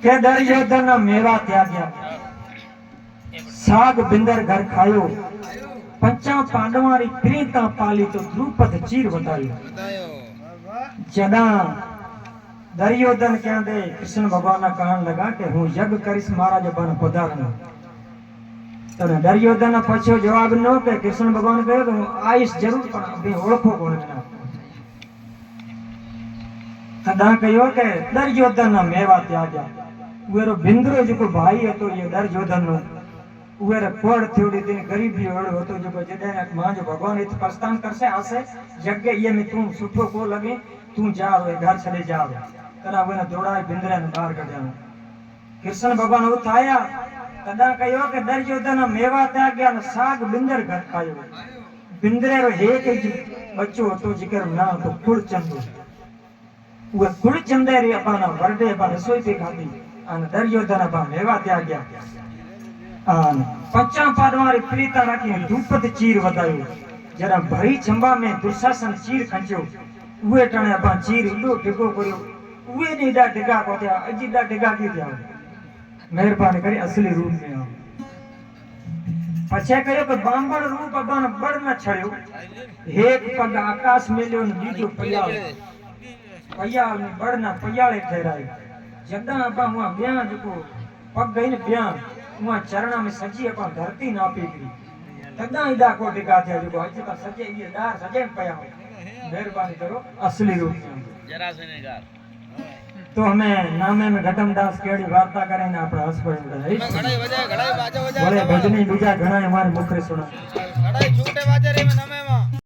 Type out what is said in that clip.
કે દુર્યોધન મેવા ત્યાગ્યા, સાગ બિંદર ઘર ખાયો, पंचा पांडवारी प्रीता पाली तो द्रुपद चीर बतायो। जदा दुर्योधन क्या दे कृष्ण भगवान ना कहन लगा कि हूँ यज्ञ करीश महाराज बन पधारनो, तो दुर्योधन पछो जवाब नो के कृष्ण भगवान कहे तो आईश जरूर पण अभी ओळखो कोण ना। तदा कहो के दुर्योधन ना मेवा त्याग्या, उएरो बिंद्रो जो भाई हतो ये दुर्योधन नो उएर कोड थोड़ी दिन गरीबी होड़ो तो जो जदे मां जो भगवान इत प्रस्थान करसे आसे यज्ञ ये में तू सुठो को लगे तू जा रे घर चले जा रे तरा वने दौड़ाई बिंद्रे ने बाहर कढ्या। कृष्ण भगवान उठाया तदा कहो के दुर्योधन मेवा त्याग्या ने साग बिंदर घर खायो। बिंद्रे रो एक ज बच्चो तो जिकर ना तो कुलचंद वो कुलचंद रे अपन बर्थडे पर रसोई पे खाधी अन दुर्योधन बा मेवा त्याग्या। पंचा पांडवारी प्रीता राखी द्रुपद चीर वधायो। जरा भरी चंबा में दुशासन चीर खंचो उए टणे अपन चीर इडो ढिगो कर्यो उए ने डा ढिगा कोत्या अजी डा ढिगा की थया। मेहरबानी करी असली रूप में आओ। पछे कयो के बांबड़ रूप अपन बड़ न छड़यो, एक पग आकाश मेल्यो ने बीजो पयाल पयाल ने बड़ न पयाले ठहरायो। जदा अपन हुआ ब्याह जको पग गई ने ब्याह वहाँ चरणा में सजी अपन धरती नापी गई तदा इदा को टिका थे जो आज तक सजे ये दार सजे पया हो। मेहरबानी करो असली रूप में जरा से निगार तो हमें नामे में घटम दास केड़ी वार्ता करे ने आपड़ा हस पड़े घड़ाई बाजा बोले भजनी बीजा घणा हमारे मुख रे सुना घड़ाई छूटे बाजे रे में नमे में